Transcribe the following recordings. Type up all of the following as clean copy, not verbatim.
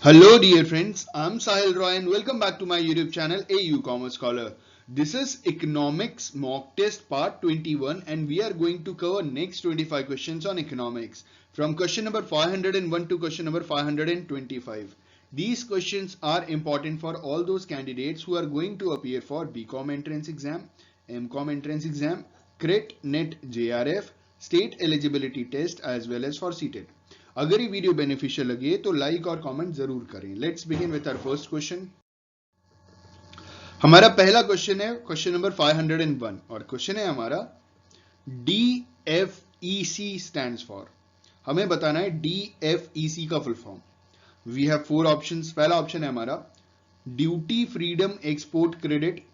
Hello, dear friends. I'm Sahil Roy, and welcome back to my YouTube channel, AU Commerce Scholar. This is Economics Mock Test Part 21, and we are going to cover next 25 questions on economics from question number 501 to question number 525. These questions are important for all those candidates who are going to appear for BCom entrance exam, MCom entrance exam, CRET, NET, JRF, State Eligibility Test as well as for CTET. अगर ये video beneficial लगे तो like और comment जरूर करें. Let's begin with our first question. हमारा पहला question है क्वेश्चन नंबर 501 और क्वेश्चन है हमारा DFEC स्टैंड्स फॉर. हमें बताना है DFEC का full form. We have 4 options. पहला ऑप्शन है हमारा ड्यूटी फ्रीडम एक्सपोर्ट क्रेडिट,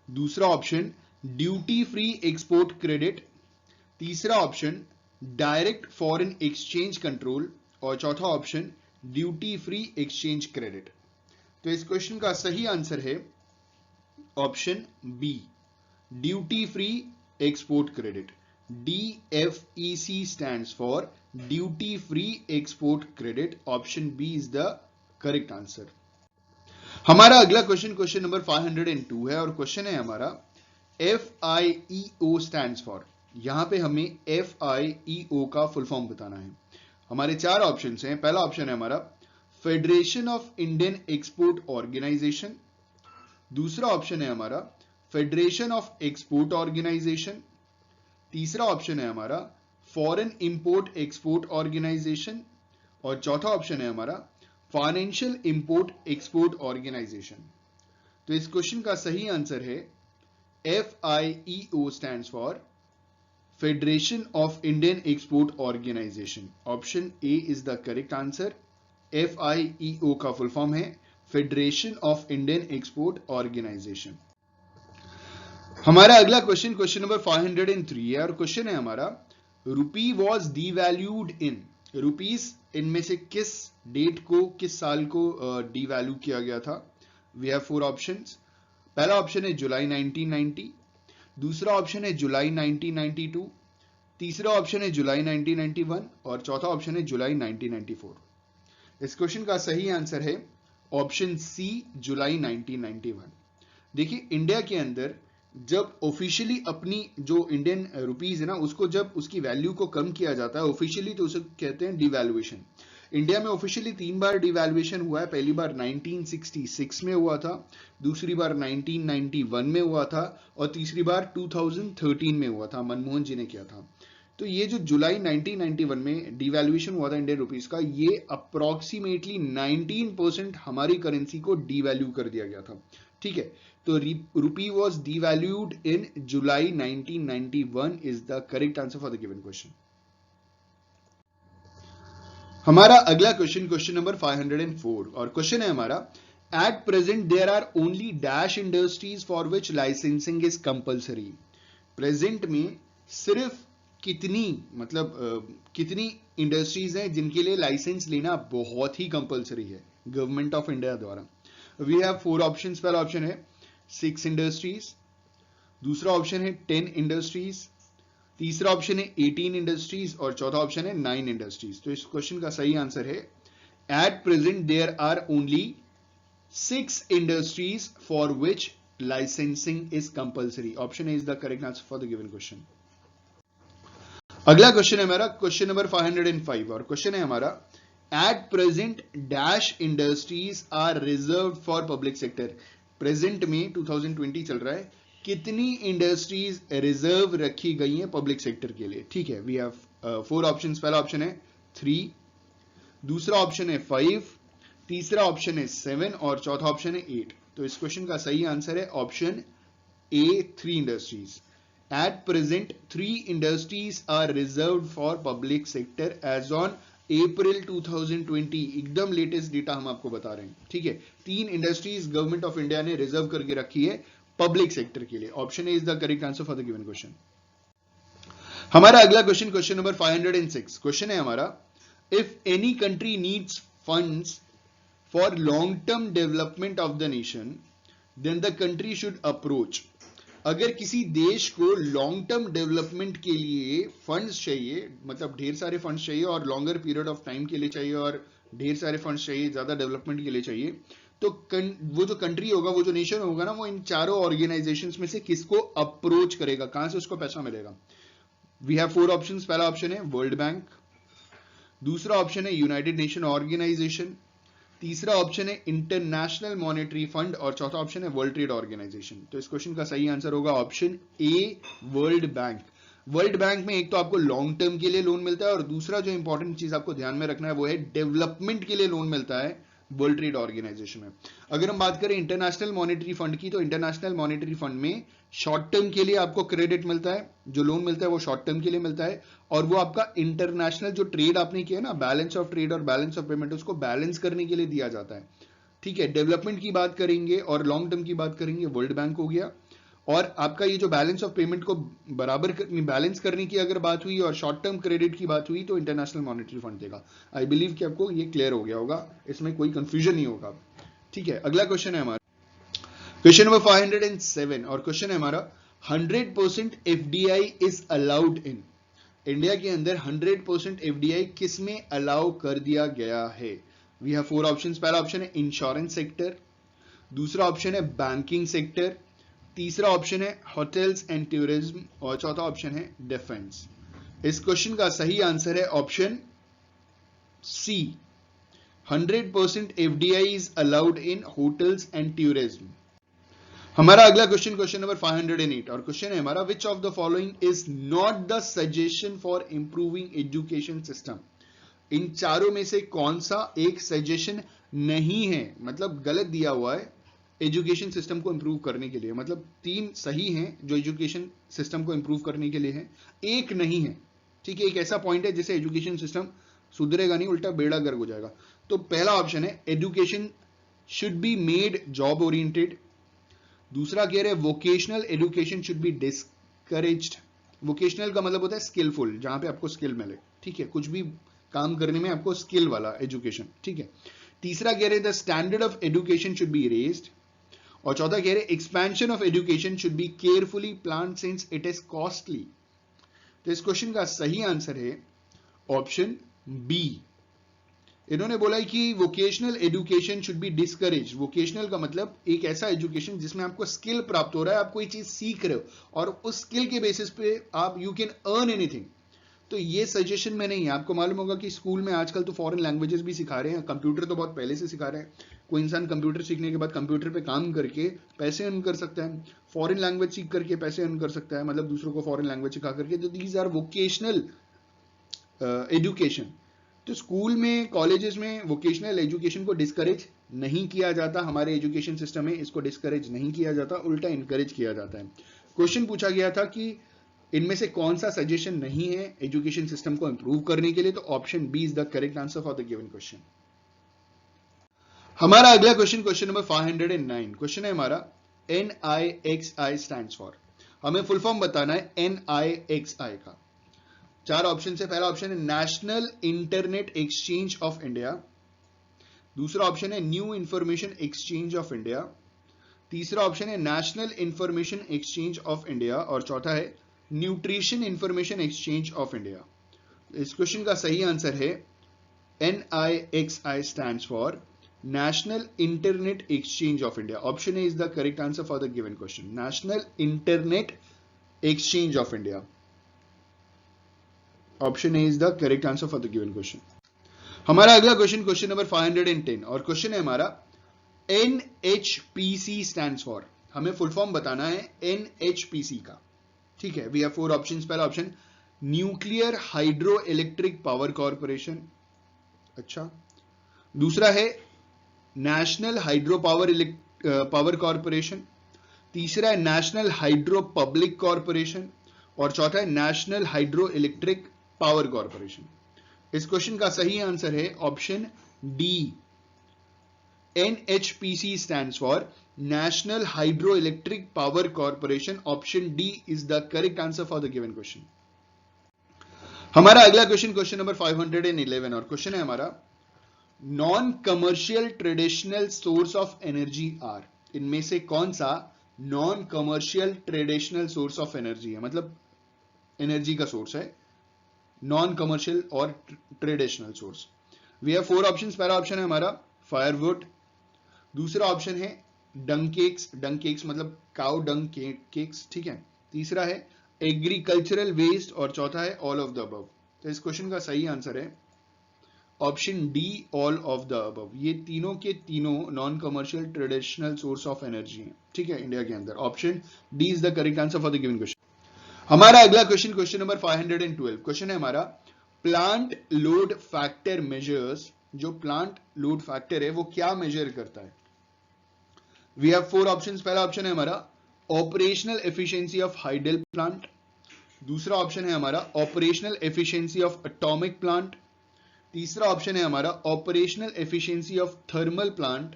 दूसरा option duty free export credit, तीसरा option direct foreign exchange control और चौथा option duty free exchange credit. तो इस क्वेश्चन का सही आंसर है option B, duty free export credit. DFEC stands for duty free export credit. Option B is the correct answer. हमारा अगला question question number 502 है और क्वेश्चन है हमारा FIEO स्टैंड्स फॉर. यहां पे हमें FIEO का फुल फॉर्म बताना है. हमारे 4 ऑप्शन हैं. पहला ऑप्शन है हमारा Federation of Indian Export Organisation, दूसरा ऑप्शन है हमारा फेडरेशन ऑफ एक्सपोर्ट ऑर्गेनाइजेशन, तीसरा ऑप्शन है हमारा फॉरेन इंपोर्ट एक्सपोर्ट ऑर्गेनाइजेशन और चौथा ऑप्शन है हमारा फाइनेंशियल इंपोर्ट एक्सपोर्ट ऑर्गेनाइजेशन. तो इस क्वेश्चन का सही आंसर है FIEO stands for Federation of Indian Export Organization. Option A is the correct answer. FIEO का फुल फॉर्म है Federation of Indian Export Organisation. हमारा अगला क्वेश्चन क्वेश्चन नंबर 503 है और क्वेश्चन है हमारा रुपी वॉज डीवैल्यूड इन. रुपीस इनमें से किस डेट को, किस साल को डीवैल्यू किया गया था. We have 4 options. पहला ऑप्शन है जुलाई 1990, दूसरा ऑप्शन है जुलाई 1992, तीसरा ऑप्शन है जुलाई 1991 और चौथा ऑप्शन है जुलाई 1994. इस क्वेश्चन का सही आंसर है ऑप्शन सी, जुलाई 1991. देखिए इंडिया के अंदर जब ऑफिशियली अपनी जो इंडियन रुपीस है ना, उसको जब उसकी वैल्यू को कम किया जाता है ऑफिशियली, तो उसे कहते हैं डिवैल्यूएशन. इंडिया में ऑफिशियली 3 बार डिवैल्यूएशन हुआ है. पहली बार 1966 में हुआ था, दूसरी बार 1991 में हुआ था और तीसरी बार 2013 में हुआ था. मनमोहन जी ने किया था. तो ये जो जुलाई 1991 में डिवैल्यूएशन हुआ था इंडियन रुपीस का, ये अप्रोक्सीमेटली 19% हमारी करेंसी को डिवैल्यू कर दिया गया था. ठीक है, तो rupee was devalued in July 1991 is the correct answer for the given question. हमारा अगला क्वेश्चन क्वेश्चन नंबर 504 और क्वेश्चन है हमारा at present there are only dash industries for which licensing is compulsory. Present में सिर्फ कितनी, मतलब कितनी इंडस्ट्रीज हैं जिनके लिए लाइसेंस लेना बहुत ही कंपलसरी है गवर्नमेंट ऑफ इंडिया द्वारा. We have 4 options. पहला ऑप्शन है 6 इंडस्ट्रीज, दूसरा ऑप्शन है 10 इंडस्ट्रीज, तीसरा ऑप्शन है 18 इंडस्ट्रीज और चौथा ऑप्शन है 9 इंडस्ट्रीज. तो इस क्वेश्चन का सही आंसर है at present there are only 6 industries for which licensing is compulsory. Option A is the correct answer for the given question. अगला क्वेश्चन है हमारा क्वेश्चन नंबर 505 और क्वेश्चन है हमारा at present dash industries are reserved for public sector. Present में 2020 चल रहा है, कितनी इंडस्ट्रीज रिजर्व रखी गई हैं पब्लिक सेक्टर के लिए. ठीक है, वी हैव 4 ऑप्शंस. पहला ऑप्शन है 3, दूसरा ऑप्शन है 5, तीसरा ऑप्शन है 7 और चौथा ऑप्शन है 8. तो इस क्वेश्चन का सही आंसर है option A, 3 industries. At present 3 industries are reserved for public sector as on April 2020. एकदम लेटेस्ट डेटा हम आपको बता रहे हैं. ठीक है, 3 इंडस्ट्रीज गवर्नमेंट ऑफ इंडिया ने रिजर्व करके रखी है पब्लिक सेक्टर के लिए. Option A is the correct answer for the given question. हमारा अगला क्वेश्चन क्वेश्चन नंबर 506. क्वेश्चन है हमारा if any country needs funds for long term development of the nation then the country should approach. अगर किसी देश को long term development के लिए फंड्स चाहिए, मतलब ढेर सारे फंड्स चाहिए और लॉन्गर पीरियड ऑफ टाइम के लिए चाहिए और ढेर सारे फंड्स चाहिए, ज्यादा डेवलपमेंट के लिए चाहिए, तो वो जो कंट्री होगा, वो जो नेशन होगा ना, वो इन चारों ऑर्गेनाइजेशंस में से किसको अप्रोच करेगा, कहां से उसको पैसा मिलेगा। We have 4 options. पहला ऑप्शन है वर्ल्ड बैंक, दूसरा ऑप्शन है यूनाइटेड नेशन ऑर्गेनाइजेशन, तीसरा ऑप्शन है इंटरनेशनल मॉनेटरी फंड और चौथा ऑप्शन है वर्ल्ड ट्रेड ऑर्गेनाइजेशन। तो इस क्वेश्चन का सही आंसर होगा option A, world bank. World bank में एक तो आपको लॉन्ग टर्म के लिए लोन मिलता है और दूसरा जो इंपॉर्टेंट चीज आपको ध्यान में रखना है वो है डेवलपमेंट के लिए लोन मिलता है वर्ल्ड ट्रेड ऑर्गेनाइजेशन में। अगर हम बात करें इंटरनेशनल मॉनेटरी फंड की, तो इंटरनेशनल मॉनेटरी फंड में शॉर्ट टर्म के लिए आपको क्रेडिट मिलता है, जो लोन मिलता है वो शॉर्ट टर्म के लिए मिलता है, और वो आपका इंटरनेशनल जो ट्रेड आपने किया ना, बैलेंस ऑफ ट्रेड और बैलेंस ऑफ पेमेंट, उसको बैलेंस करने के लिए दिया जाता है। ठीक है, डेवलपमेंट की बात करेंगे और लॉन्ग टर्म की बात करेंगे, वर्ल्ड बैंक हो गया। और आपका ये जो बैलेंस ऑफ पेमेंट को बराबर बैलेंस करने की अगर बात हुई और शॉर्ट टर्म क्रेडिट की बात हुई, तो इंटरनेशनल मॉनेटरी फंड देगा। आई बिलीव कि आपको ये क्लियर हो गया होगा, इसमें कोई कंफ्यूजन नहीं होगा। ठीक है, अगला क्वेश्चन है हमारा क्वेश्चन नंबर 507 और क्वेश्चन है हमारा 100% FDI is allowed in. India के अंदर 100% एफडीआई किस में अलाउ कर दिया गया है। We have 4 options. पहला ऑप्शन है इंश्योरेंस सेक्टर, दूसरा ऑप्शन है बैंकिंग सेक्टर, तीसरा ऑप्शन है होटल्स एंड टूरिज्म और चौथा ऑप्शन है डिफेंस। इस क्वेश्चन का सही आंसर है option C, 100% FDI is allowed in hotels and tourism. हमारा अगला क्वेश्चन, क्वेश्चन नंबर 508 और क्वेश्चन है हमारा which of the following is not the suggestion for improving education system. इन चारों में से कौन सा एक सजेशन नहीं है, मतलब गलत दिया हुआ है एजुकेशन सिस्टम को इंप्रूव करने के लिए। मतलब 3 सही हैं जो एजुकेशन सिस्टम को इंप्रूव करने के लिए है, एक नहीं है। ठीक है, एक ऐसा पॉइंट है जिसे एजुकेशन सिस्टम सुधरेगा नहीं, उल्टा बेड़ा गर्क हो जाएगा। तो पहला ऑप्शन है education should be made job oriented, दूसरा कह रहे हैं vocational education should be discouraged. Vocational का मतलब होता है स्किलफुल, जहां पे आपको स्किल मिले। ठीक है, कुछ भी काम करने में आपको स्किल वाला एजुकेशन। ठीक है, तीसरा कह रहे हैं the standard of education should be raised, और चौथा कह रहे हैं expansion of education should be carefully planned since it is costly. तो इस क्वेश्चन का सही आंसर है ऑप्शन बी। इन्होंने बोला है कि vocational education should be discourage. Vocational का मतलब एक ऐसा एजुकेशन जिसमें आपको स्किल प्राप्त हो रहा है, आप कोई चीज सीख रहे हो और उस स्किल के बेसिस पे आप यू कैन अर्न एनीथिंग। तो ये सजेशन में नहीं है। आपको मालूम होगा कि स्कूल में आजकल तो फॉरेन लैंग्वेजेस भी सिखा रहे हैं, कंप्यूटर तो बहुत पहले से सिखा रहे हैं। कोई इंसान कंप्यूटर सीखने के बाद कंप्यूटर पे काम करके पैसे अर्न कर सकता है, फॉरेन लैंग्वेज सीख करके पैसे अर्न कर सकता है, मतलब दूसरों को फॉरेन लैंग्वेज सिखा करके। तो दीज आर वोकेशनल एजुकेशन। तो स्कूल में, कॉलेजेस में वोकेशनल एजुकेशन को डिस्करेज नहीं किया जाता। हमारे एजुकेशन सिस्टम में इसको डिस्करेज नहीं किया जाता, उल्टा इनकरेज किया जाता है। क्वेश्चन पूछा गया था कि इनमें से कौन सा सजेशन नहीं है एजुकेशन सिस्टम को इंप्रूव करने के लिए, तो option B is the correct answer for the given question. हमारा अगला क्वेश्चन, क्वेश्चन नंबर 509। क्वेश्चन है हमारा NIXI स्टैंड्स फॉर। हमें फुल फॉर्म बताना है NIXI का। 4 ऑप्शन है। पहला ऑप्शन है national internet exchange of India, दूसरा ऑप्शन है new information exchange of India, तीसरा ऑप्शन है national information exchange of India और चौथा है nutrition information exchange of India. इस क्वेश्चन का सही आंसर है NIXI stands for national internet exchange of India. Option A is the correct answer for the given question, national internet exchange of India. Option A is the correct answer for the given question. हमारा अगला question, question number 510 और question है हमारा NHPC stands for. हमें full form बताना है NHPC का। ठीक है, वी हैव 4 ऑप्शंस। पहला option nuclear hydro electric power corporation, अच्छा। दूसरा है नेशनल हाइड्रो पावर कॉर्पोरेशन, तीसरा है नेशनल हाइड्रो पब्लिक कॉर्पोरेशन और चौथा है national hydro electric power corporation. इस क्वेश्चन का सही आंसर है option D, NHPC stands for national hydro electric power corporation. Option D is the correct answer for the given question. हमारा अगला question, question number 511 और क्वेश्चन है हमारा non commercial traditional source of energy are. इनमें से कौन सा non commercial traditional source of energy है, मतलब एनर्जी का सोर्स है, नॉन कमर्शियल और traditional source. We have 4 options. पहला ऑप्शन है हमारा फायरवुड, दूसरा ऑप्शन है डंग केक्स मतलब काउ डंग केक्स, ठीक है। तीसरा है एग्रीकल्चरल वेस्ट और चौथा है ऑल ऑफ द अबव। तो इस क्वेश्चन का सही आंसर है option D, all of the above. ये तीनों के तीनों non commercial traditional source of energy है, ठीक है, इंडिया के अंदर। Option D is the correct answer for the given question. हमारा अगला क्वेश्चन, क्वेश्चन नंबर 512। क्वेश्चन है हमारा प्लांट लोड फैक्टर मेजर्स। जो प्लांट लोड फैक्टर है वो क्या मेजर करता है? We have 4 options. पहला ऑप्शन है हमारा operational efficiency of hydel plant, दूसरा ऑप्शन है हमारा operational efficiency of atomic plant, तीसरा ऑप्शन है हमारा operational efficiency of thermal plant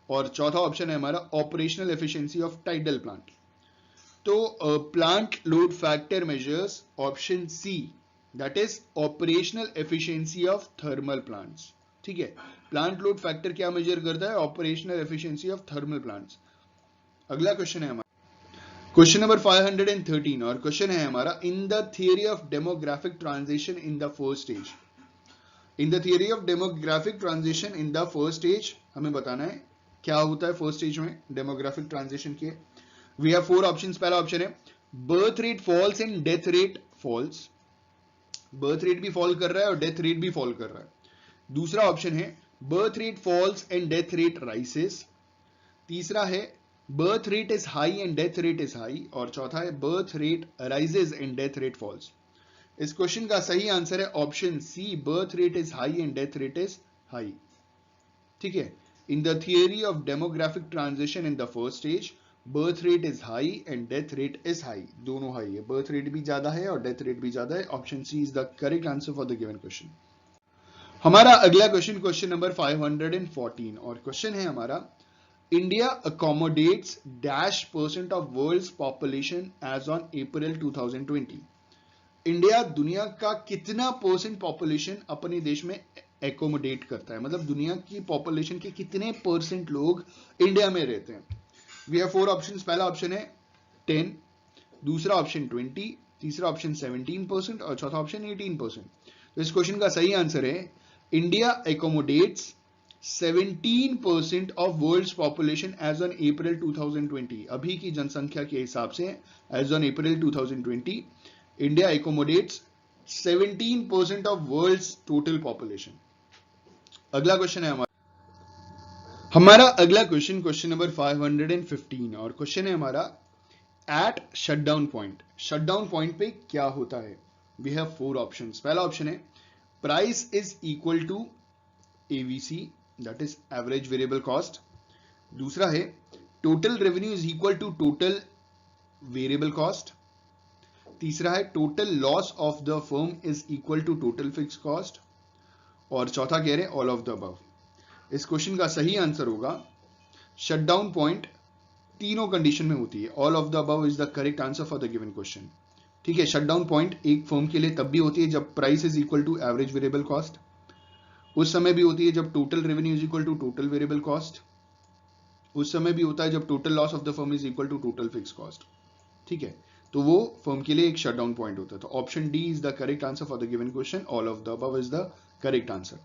और चौथा ऑप्शन है हमारा operational efficiency of tidal plant. तो plant load factor measures option C, that is operational efficiency of thermal plants, ठीक है। प्लांट लोड फैक्टर क्या मेजर करता है? Operational efficiency of thermal plants. अगला क्वेश्चन है हमारा क्वेश्चन नंबर 513 और क्वेश्चन है हमारा इन the theory of demographic transition in the first stage. In the theory of demographic transition in the first stage हमें बताना है क्या होता है फर्स्ट स्टेज में डेमोग्राफिक ट्रांजिशन के। We have 4 options. पहला ऑप्शन है birth rate falls and death rate falls. Birth rate भी फॉल कर रहा है और डेथ रेट भी फॉल कर रहा है। दूसरा ऑप्शन है birth rate falls and death rate rises. तीसरा है birth rate is high and death rate is high और चौथा है birth rate rises and death rate falls. इस क्वेश्चन का सही आंसर है option C, birth rate is high and death rate is high, ठीक है। In the theory of demographic transition in the first stage birth rate is high and death rate is high, दोनों high है, birth rate भी ज्यादा है और death rate भी ज्यादा है। Option C is the correct answer for the given question. हमारा अगला क्वेश्चन, क्वेश्चन नंबर 514 और क्वेश्चन है हमारा India accommodates -% of world's population as on April 2020। India दुनिया का कितना परसेंट पॉपुलेशन अपने देश में एकोमोडेट करता है, मतलब दुनिया की पॉपुलेशन के कितने परसेंट लोग इंडिया में रहते हैं। We have 4 options. पहला ऑप्शन है 10, दूसरा ऑप्शन 20, तीसरा ऑप्शन 17% और चौथा ऑप्शन 18%। तो इस क्वेश्चन का सही आंसर है India accommodates 17% of world's population as on April 2020। अभी की जनसंख्या के हिसाब से as on April 2020 India accommodates 17% of world's total population. अगला क्वेश्चन है हमारा अगला क्वेश्चन, क्वेश्चन नंबर 515 और क्वेश्चन है हमारा at shutdown point. Shutdown point पे क्या होता है? We have 4 options. पहला ऑप्शन है price is equal to AVC, that is average variable cost. दूसरा है total revenue is equal to total variable cost. तीसरा है total loss of the firm is equal to total fix cost और चौथा कह रहे हैं ऑल ऑफ द अबव। इस क्वेश्चन का सही आंसर होगा शटडाउन पॉइंट तीनों कंडीशन में होती है। All of the above is the correct answer for the given question, ठीक है। शटडाउन पॉइंट एक फर्म के लिए तब भी होती है जब price is equal to average variable cost, उस समय भी होती है जब total revenue is equal to total variable cost, उस समय भी होता है जब total loss of the firm is equal to total fix cost, ठीक है। तो वो फर्म के लिए एक शटडाउन पॉइंट होता है। तो option D is the correct answer for the given question, all of the above is the correct answer.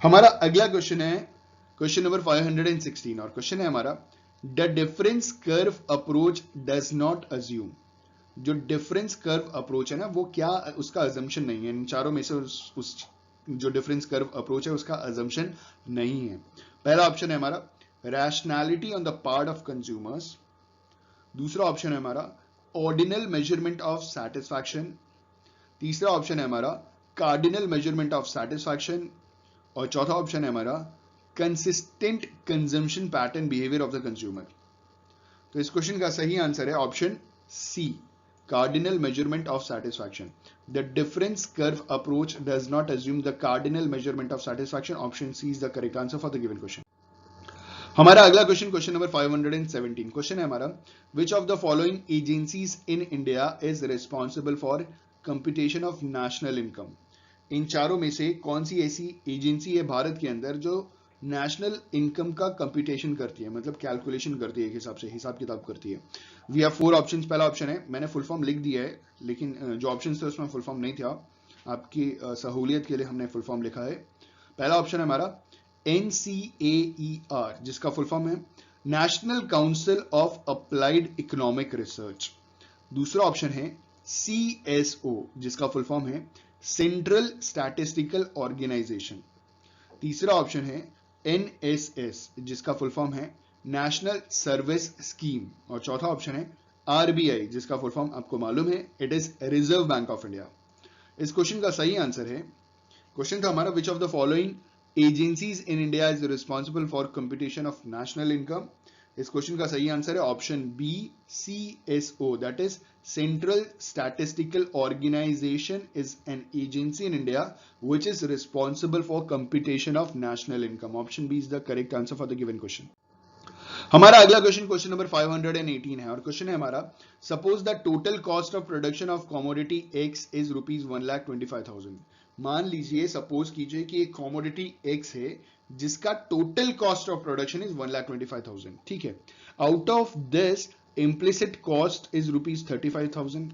हमारा अगला क्वेश्चन है क्वेश्चन नंबर 516 और क्वेश्चन है हमारा the difference curve approach does not assume. जो डिफरेंस कर्व अप्रोच है ना वो क्या, उसका अजम्पशन नहीं है। इन चारों में से उस जो डिफरेंस कर्व अप्रोच है उसका अजम्पशन नहीं है। पहला ऑप्शन है हमारा rationality on the part of consumers. दूसरा ऑप्शन है हमारा ऑर्डिनल मेजरमेंट ऑफ सैटिस्फैक्शन। तीसरा ऑप्शन है हमारा कार्डिनल मेजरमेंट ऑफ सैटिस्फैक्शन और चौथा ऑप्शन है हमारा consistent consumption pattern behaviour of the consumer. तो इस क्वेश्चन का सही आंसर है option C, cardinal measurement of satisfaction. The difference curve approach does not assume the cardinal measurement of satisfaction. Option C is the correct answer for the given question. हमारा अगला question, question number 517। Question है हमारा which of the following agencies in India is responsible for computation of national income? इन चारों में से कौन सी ऐसी agency है भारत के अंदर जो नेशनल इनकम का कंप्यूटेशन करती है, मतलब कैलकुलेशन करती है, एक हिसाब से हिसाब किताब करती है। We have 4 options. पहला ऑप्शन है, मैंने फुल फॉर्म लिख दिया है लेकिन जो ऑप्शंस थे उसमें फुल फॉर्म नहीं था, आपकी सहूलियत के लिए हमने फुल फॉर्म लिखा है। पहला ऑप्शन है हमारा NCAER, जिसका फुल फॉर्म है national council of applied economic research. दूसरा ऑप्शन है CSO, जिसका फुल फॉर्म है सेंट्रल स्टैटिस्टिकल ऑर्गेनाइजेशन। तीसरा ऑप्शन है NSS, जिसका फुल फॉर्म है नेशनल सर्विस स्कीम। और चौथा ऑप्शन है RBI, जिसका फुल फॉर्म आपको मालूम है, it is Reserve Bank of India. इस क्वेश्चन का सही आंसर है, क्वेश्चन था हमारा which of the following agencies in India is responsible for computation of national income. इस क्वेश्चन का सही आंसर है option B CSO, that is Central Statistical Organisation is an agency in India which is responsible for computation of national income. Option B is the correct answer for the given question. हमारा अगला question question number 518 है और question है हमारा suppose the total cost of production of commodity x is ₹1,25,000। मान लीजिए, suppose कीजिए कि एक कमोडिटी एक्स है जिसका total cost of production is 1,25,000, ठीक है। Out of this implicit cost is ₹35,000।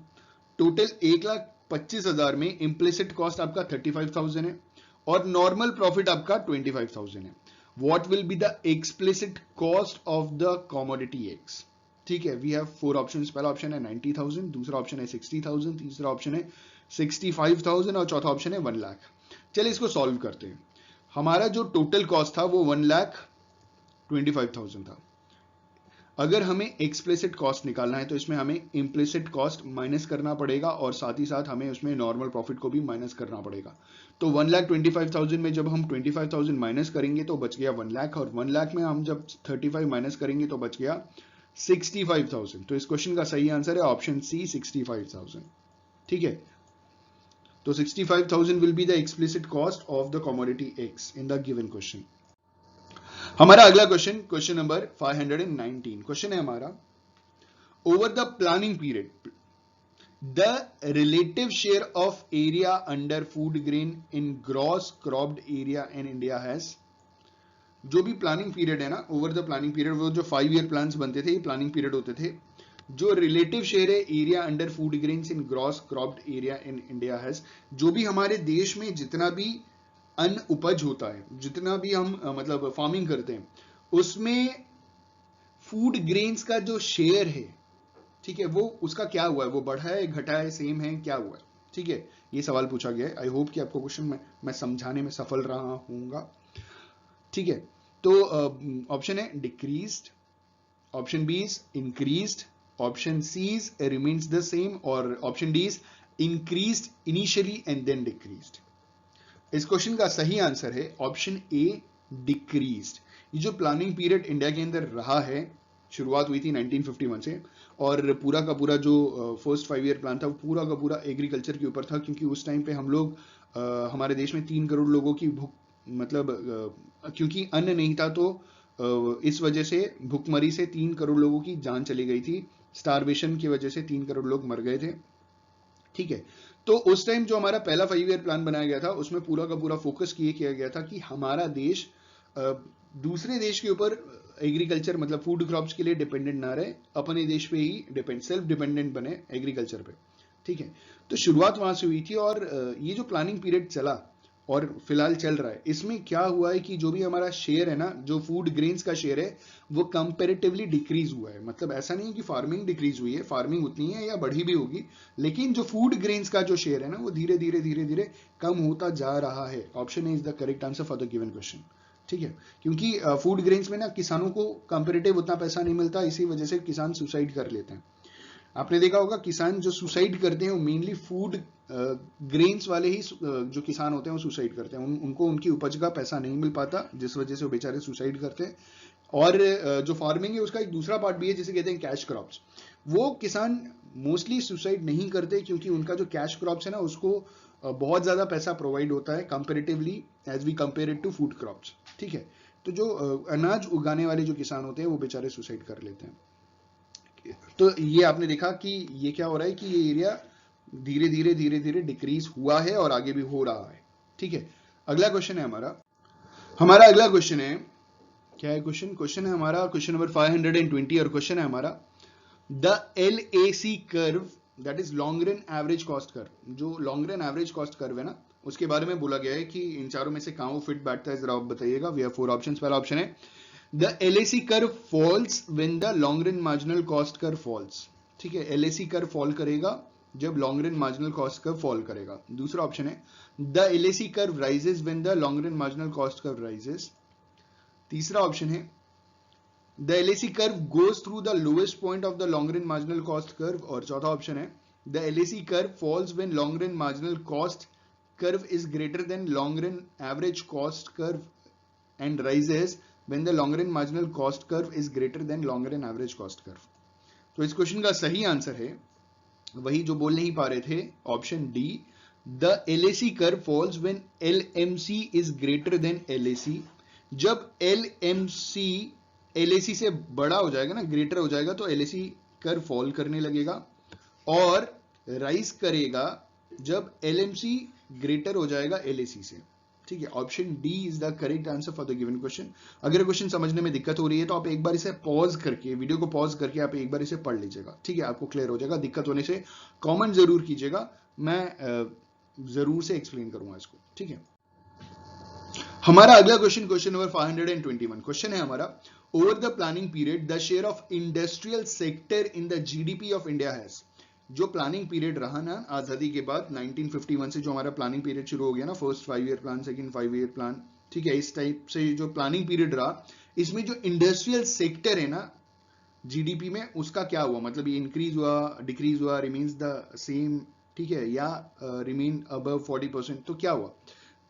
Total 1,25,000 में इम्प्लिसिट कॉस्ट आपका 35,000 है और नॉर्मल प्रॉफिट आपका 25,000 है। What will be the explicit cost of the commodity X? ठीक है, we have 4 options। पहला ऑप्शन है 90,000, दूसरा ऑप्शन है 60,000, तीसरा ऑप्शन है 65,000 और चौथा ऑप्शन है 1 लाख। चलिए इसको सॉल्व करते हैं। हमारा जो टोटल कॉस्ट था वो 1,25,000 था। अगर हमें एक्सप्लिसिट कॉस्ट निकालना है तो इसमें हमें इम्प्लिसिट कॉस्ट माइनस करना पड़ेगा और साथ ही साथ हमें उसमें नॉर्मल प्रॉफिट को भी माइनस करना पड़ेगा। तो 1,25,000 में जब हम 25,000 माइनस करेंगे तो बच गया 1 लाख, और 1 लाख में हम जब 35 माइनस करेंगे तो बच गया 65,000। तो इस क्वेश्चन का सही आंसर है ऑप्शन सी 65,000, ठीक है। तो 65,000 will be the explicit cost of the commodity x in the given question. हमारा अगला क्वेश्चन क्वेश्चन नंबर 519 क्वेश्चन है हमारा over the planning period the relative share of area under food grain in gross cropped area in India has. जो भी planning period है ना, over the planning period, वो जो 5 ईयर प्लान्स बनते थे, ये प्लानिंग पीरियड होते थे। जो रिलेटिव शेयर है area under food grains in gross cropped area in India has, जो भी हमारे देश में जितना भी अन्न उपज होता है, जितना भी हम मतलब फार्मिंग करते हैं, उसमें फूड ग्रेन्स का जो शेयर है, ठीक है, वो उसका क्या हुआ है, वो बढ़ा है, घटा है, सेम है, क्या हुआ है, ठीक है। ये सवाल पूछा गया है। आई होप कि आपको क्वेश्चन मैं समझाने में सफल रहा हूंगा, ठीक है। तो ऑप्शन है decreased, option B is increased, option C is remains the same और option D is increased initially and then decreased. इस क्वेश्चन का सही आंसर है ऑप्शन ए डिक्रीज्ड। ये जो प्लानिंग पीरियड इंडिया के अंदर रहा है, शुरुआत हुई थी 1951 से और पूरा का पूरा जो फर्स्ट 5 ईयर प्लान था वो पूरा का पूरा एग्रीकल्चर के ऊपर था, क्योंकि उस टाइम पे हम लोग हमारे देश में 3 करोड़ लोगों की भूख, मतलब क्योंकि अन्न नहीं था तो इस वजह से भूखमरी से 3 करोड़ लोगों की जान चली गई थी। स्टारवेशन की वजह से 3 करोड़ लोग मर गए थे, ठीक है। तो उस टाइम जो हमारा पहला 5 ईयर प्लान बनाया गया था उसमें पूरा का पूरा फोकस किया गया था कि हमारा देश दूसरे देश के ऊपर एग्रीकल्चर मतलब फूड क्रॉप्स के लिए डिपेंडेंट ना रहे, अपने देश पे ही सेल्फ डिपेंडेंट बने एग्रीकल्चर पे, ठीक है। तो शुरुआत वहां से हुई थी और ये जो प्लानिंग पीरियड चला और फिलहाल चल रहा है, इसमें क्या हुआ है कि जो भी हमारा शेयर है ना, जो फूड ग्रेन्स का शेयर है, वो कंपैरेटिवली डिक्रीज हुआ है। मतलब ऐसा नहीं है कि फार्मिंग डिक्रीज हुई है, फार्मिंग उतनी है या बढ़ी भी होगी, लेकिन जो फूड ग्रेन्स का जो शेयर है ना, वो धीरे धीरे कम होता जा रहा है। Option A is the correct answer for the given question, ठीक है। क्योंकि फूड ग्रेन्स में ना किसानों को कंपैरेटिव उतना पैसा नहीं मिलता, इसी वजह से किसान सुसाइड कर लेते हैं। आपने देखा होगा किसान जो सुसाइड करते हैं वो मेनली फूड ग्रेन्स वाले ही जो किसान होते हैं वो सुसाइड करते हैं। उनको उनकी उपज का पैसा नहीं मिल पाता, जिस वजह से वो बेचारे सुसाइड करते हैं। और जो फार्मिंग है उसका एक दूसरा पार्ट भी है जिसे कहते हैं कैश क्रॉप्स। वो किसान मोस्टली सुसाइड नहीं करते क्योंकि उनका जो कैश क्रॉप्स है ना, उसको बहुत ज्यादा पैसा प्रोवाइड होता है comparatively as we compare it to food crops, ठीक है। तो जो अनाज उगाने वाले जो किसान होते हैं वो बेचारे सुसाइड कर लेते हैं। तो ये आपने देखा कि ये क्या हो रहा है कि ये एरिया धीरे धीरे डिक्रीज हुआ है और आगे भी हो रहा है, ठीक है। अगला क्वेश्चन है हमारा अगला क्वेश्चन है, क्या है क्वेश्चन है हमारा क्वेश्चन नंबर 520 और क्वेश्चन है हमारा the LAC curve that is long run average cost curve. जो long run average cost curve है ना, उसके बारे में बोला गया है कि इन चारों में से कहां वो फिट बैठता है, जरा आप बताइएगा। We have 4 options. पहला ऑप्शन है the LAC curve falls when the long run marginal cost curve falls. ठीक है, LAC कर्व फॉल करेगा जब long run marginal cost curve fall करेगा। दूसरा ऑप्शन है the LAC curve rises when the long run marginal cost curve rises. तीसरा option है the LAC curve goes through the lowest point of the long run marginal cost curve. और चौथा option है the LAC curve falls when long run marginal cost curve is greater than long run average cost curve and rises when the long run marginal cost curve is greater than long run average cost curve। तो इस question का सही answer है वही जो बोल नहीं पा रहे थे, option D, the LAC curve falls when LMC is greater than LAC। जब LMC LAC से बड़ा हो जाएगा ना, ग्रेटर हो जाएगा, तो LAC कर्व फॉल करने लगेगा और राइज करेगा जब LMC ग्रेटर हो जाएगा LAC से। ठीक है, option D is the correct answer for the given question. अगर क्वेश्चन समझने में दिक्कत हो रही है तो आप एक बार इसे पॉज करके, वीडियो को पॉज करके आप एक बार इसे पढ़ लीजिएगा। ठीक है, आपको क्लियर हो जाएगा। दिक्कत होने से कमेंट जरूर कीजिएगा, मैं जरूर से एक्सप्लेन करूंगा इसको। ठीक है, हमारा अगला क्वेश्चन, क्वेश्चन नंबर 521। क्वेश्चन है हमारा, over the planning period the share of industrial sector in the GDP of India has. जो प्लानिंग पीरियड रहा ना आजादी के बाद 1951 से, जो हमारा प्लानिंग पीरियड शुरू हो गया ना, first 5 year plan, second 5 year plan, ठीक है, इस टाइप से जो प्लानिंग पीरियड रहा, इसमें जो इंडस्ट्रियल सेक्टर है ना GDP में, उसका क्या हुआ, मतलब ये इंक्रीज हुआ, डिक्रीज हुआ, रिमेन्स द सेम, ठीक है, या रिमेन अबव 40%, तो क्या हुआ?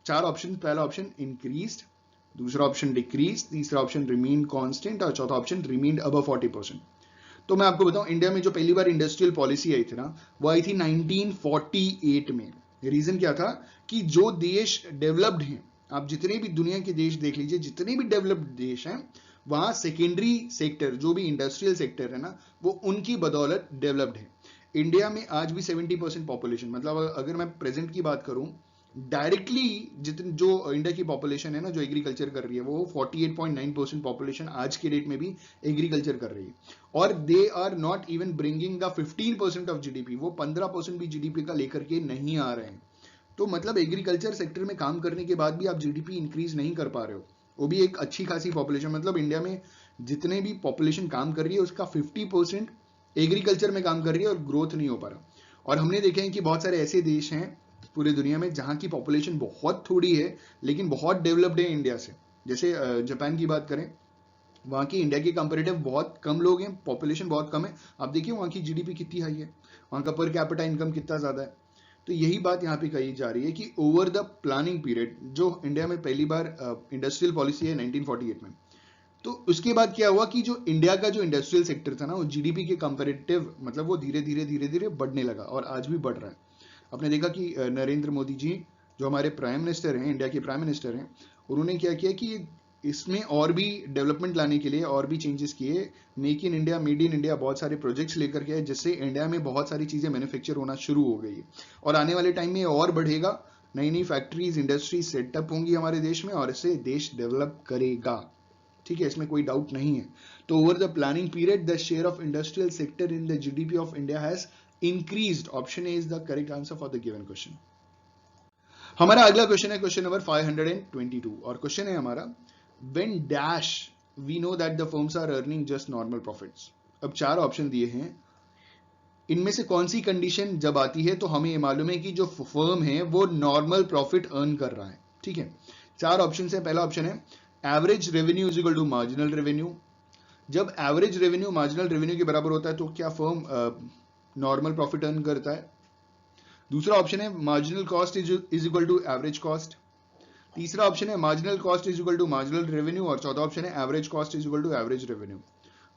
4 ऑप्शन। पहला ऑप्शन इंक्रीज, दूसरा ऑप्शन डिक्रीज, तीसरा ऑप्शन रिमेन कांस्टेंट और चौथा ऑप्शन रिमेन अबव 40%। तो मैं आपको बताऊं, इंडिया में जो पहली बार इंडस्ट्रियल पॉलिसी आई थी ना, वो आई थी 1948 में। रीजन क्या था कि जो देश डेवलप्ड हैं, आप जितने भी दुनिया के देश देख लीजिए, जितने भी डेवलप्ड देश हैं, वहां सेकेंडरी सेक्टर, जो भी इंडस्ट्रियल सेक्टर है ना, वो उनकी बदौलत डेवलप्ड है। इंडिया में आज भी 70% पॉपुलेशन, मतलब अगर मैं प्रेजेंट की बात करूं, डायरेक्टली जितनी जो इंडिया की पॉपुलेशन है ना, जो एग्रीकल्चर कर रही है, वो 48.9% पॉपुलेशन आज के डेट में भी एग्रीकल्चर कर रही है। और they are not even bringing the 15% of GDP, वो 15% भी GDP का लेकर के नहीं आ रहे हैं। तो मतलब एग्रीकल्चर सेक्टर में काम करने के बाद भी आप GDP इंक्रीज नहीं कर पा रहे हो, वो भी एक अच्छी खासी पॉपुलेशन। मतलब इंडिया में जितने भी पॉपुलेशन काम कर रही है, उसका 50% एग्रीकल्चर में काम कर रही है और ग्रोथ नहीं हो पा रहा। और हमने देखे हैं कि बहुत सारे ऐसे देश हैं पूरी दुनिया में जहां की पॉपुलेशन बहुत थोड़ी है लेकिन बहुत डेवलप्ड है इंडिया से। जैसे जापान की बात करें, वहां की इंडिया के कंपेरेटिव बहुत कम लोग हैं, पॉपुलेशन बहुत कम है। आप देखिए वहां की GDP कितनी हाई है, वहां का पर कैपिटा इनकम कितना ज्यादा है। तो यही बात यहाँ पे कही जा रही है कि ओवर द प्लानिंग पीरियड, जो इंडिया में पहली बार इंडस्ट्रियल पॉलिसी है 1948 में, तो उसके बाद क्या हुआ कि जो इंडिया का जो इंडस्ट्रियल सेक्टर था ना, वो GDP के कंपेरेटिव, मतलब वो धीरे धीरे बढ़ने लगा और आज भी बढ़ रहा है। आपने देखा कि नरेंद्र मोदी जी, जो हमारे प्राइम मिनिस्टर हैं, इंडिया के प्राइम मिनिस्टर हैं, उन्होंने क्या किया कि इसमें और भी डेवलपमेंट लाने के लिए और भी चेंजेस किए। Make in India, made in India, बहुत सारे प्रोजेक्ट्स लेकर के आए, जिससे इंडिया में बहुत सारी चीजें मैन्युफैक्चर होना शुरू हो गई है। और आने वाले टाइम में और बढ़ेगा, नई नई फैक्ट्रीज, इंडस्ट्रीज सेटअप होंगी हमारे देश में और इससे देश डेवलप करेगा। ठीक है, इसमें कोई डाउट नहीं है। तो over the planning period the share of industrial sector in the GDP of India has increased। Option A is the correct answer for the given question. हमारा अगला क्वेश्चन है क्वेश्चन नंबर 522 और क्वेश्चन है हमारा, when dash we know that the firms are earning just normal profits। अब 4 option दिए हैं, इनमें से कौन सी कंडीशन जब आती है तो हमें ये मालूम है कि जो फर्म है वो नॉर्मल प्रॉफिट अर्न कर रहा है। ठीक है, 4 ऑप्शन है। पहला ऑप्शन है average revenue is equal to marginal revenue. जब एवरेज रेवेन्यू मार्जिनल रेवेन्यू के बराबर होता है तो क्या फर्म नॉर्मल प्रॉफिट अर्न करता है। दूसरा ऑप्शन है marginal cost is equal to average cost. तीसरा ऑप्शन है marginal cost is equal to marginal revenue और चौथा ऑप्शन है average cost is equal to average revenue.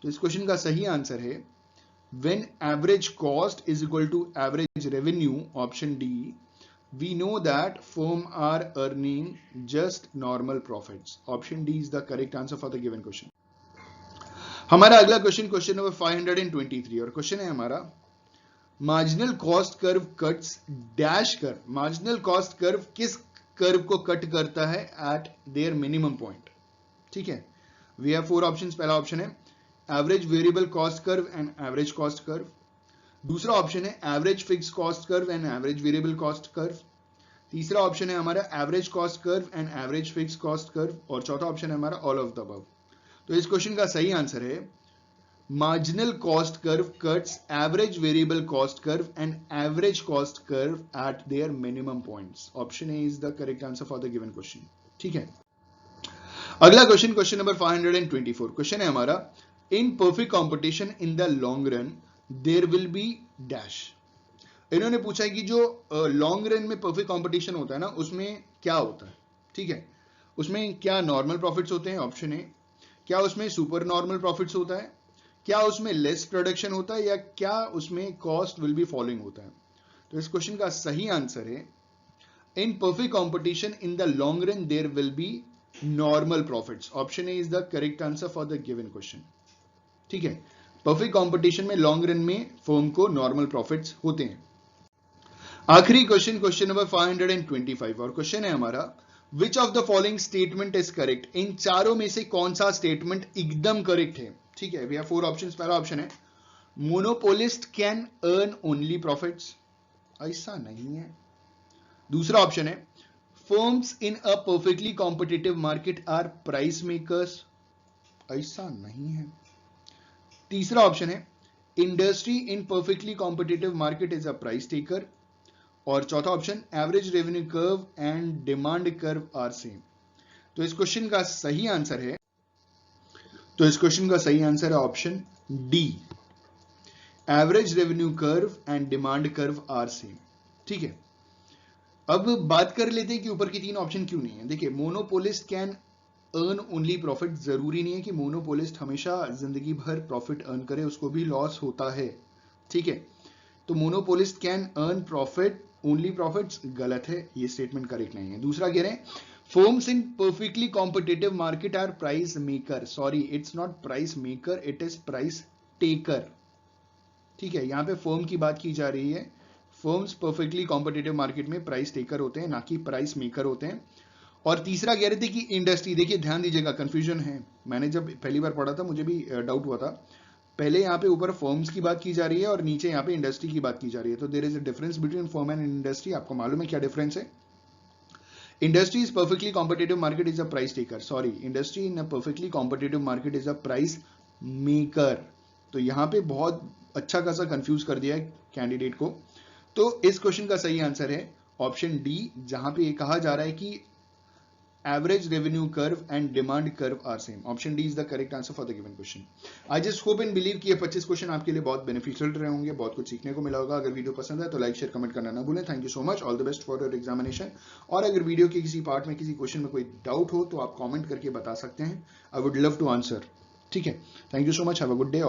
तो इस क्वेश्चन का सही आंसर है when average cost is equal to average revenue, option D, we know that firm are earning just normal profits. Option D is the correct answer for the given question. हमारा अगला question, question number 523 और question है हमारा, marginal cost curve cuts dash curve. Marginal cost curve किस curve को cut करता है eight there minimum point. ठीक है, वी हैव 4 ऑप्शंस। पहला ऑप्शन है average variable cost curve and average cost curve. दूसरा ऑप्शन है average fix cost curve and average variable cost curve. तीसरा ऑप्शन है हमारा average cost curve and average fix cost curve. और चौथा option है हमारा ऑल ऑफ द अबव। तो इस क्वेश्चन का सही आंसर है marginal cost curve cuts average variable cost curve and average cost curve at their minimum points. Option A is the correct answer for the given question. ठीक है, अगला question, question number 524। Question है हमारा in perfect competition in the long run there will be dash. इन्होंने पूछा है कि जो लॉन्ग रन में परफेक्ट कॉम्पिटिशन होता है ना, उसमें क्या होता है। ठीक है, उसमें क्या नॉर्मल प्रॉफिट्स होते हैं, ऑप्शन ए। क्या उसमें सुपर नॉर्मल प्रॉफिट्स होता है, क्या उसमें लेस प्रोडक्शन होता है, या क्या उसमें कॉस्ट विल बी फॉलोइंग होता है। तो इस क्वेश्चन का सही आंसर है in perfect competition in the long run there will be normal profits. Option A is the correct answer for the given question. ठीक है, परफेक्ट कॉम्पिटिशन में लॉन्ग रन में फर्म को नॉर्मल प्रॉफिट्स होते हैं। आखिरी क्वेश्चन, क्वेश्चन नंबर 525, और question है हमारा which of the following statement is correct. इन चारों में से कौन सा स्टेटमेंट एकदम करेक्ट है। ठीक है, वी हैव 4 ऑप्शंस। पहला ऑप्शन है monopolist can earn only profits, ऐसा नहीं है। दूसरा ऑप्शन है firms in a perfectly competitive market are price makers, ऐसा नहीं है। तीसरा ऑप्शन है industry in perfectly competitive market is a price taker. और चौथा option average revenue curve and demand curve are same. तो इस क्वेश्चन का सही आंसर है option D, average revenue curve and demand curve are same. ठीक है, अब बात कर लेते हैं कि ऊपर की 3 ऑप्शन क्यों नहीं है। देखिए, monopolist can earn only profit, जरूरी नहीं है कि मोनोपोलिस्ट हमेशा जिंदगी भर प्रॉफिट अर्न करे, उसको भी लॉस होता है। ठीक है, तो monopolist can earn profit only profits गलत है, ये स्टेटमेंट करेक्ट नहीं है। दूसरा कह रहे हैं firms in perfectly competitive market are price maker, sorry it's not price maker, it is price taker. ठीक है, यहां पे फर्म की बात की जा रही है। फर्म्स परफेक्टली कॉम्पिटिटिव मार्केट में प्राइस टेकर होते हैं, ना कि प्राइस मेकर होते हैं। और तीसरा कह रहे थे कि इंडस्ट्री, देखिए ध्यान दीजिएगा, कंफ्यूजन है। मैंने जब पहली बार पढ़ा था मुझे भी डाउट हुआ था। पहले यहाँ पे ऊपर फर्म्स की बात की जा रही है और नीचे यहाँ पे इंडस्ट्री की बात की जा रही है। तो there is a difference between firm and industry. आपको मालूम है क्या डिफरेंस है। Industry is perfectly competitive market is a price taker, sorry industry in a perfectly competitive market is a price maker. तो यहाँ पे बहुत अच्छा खासा कंफ्यूज कर दिया है कैंडिडेट को। तो इस क्वेश्चन का सही आंसर है ऑप्शन डी, जहां पे ये कहा जा रहा है कि average revenue curve and demand curve are same. Option D is the correct answer for the given question. I just hope and believe कि ये 25 क्वेश्चन आपके लिए बहुत बेनिफिशियल रहे होंगे, बहुत कुछ सीखने को मिला होगा। अगर वीडियो पसंद है तो लाइक शेयर कमेंट करना ना भूलें। Thank you so much, all the best for your examination. और अगर वीडियो के किसी पार्ट में, किसी क्वेश्चन में कोई डाउट हो तो आप कॉमेंट करके बता सकते हैं। I would love to answer. ठीक है, thank you so much, have a good day.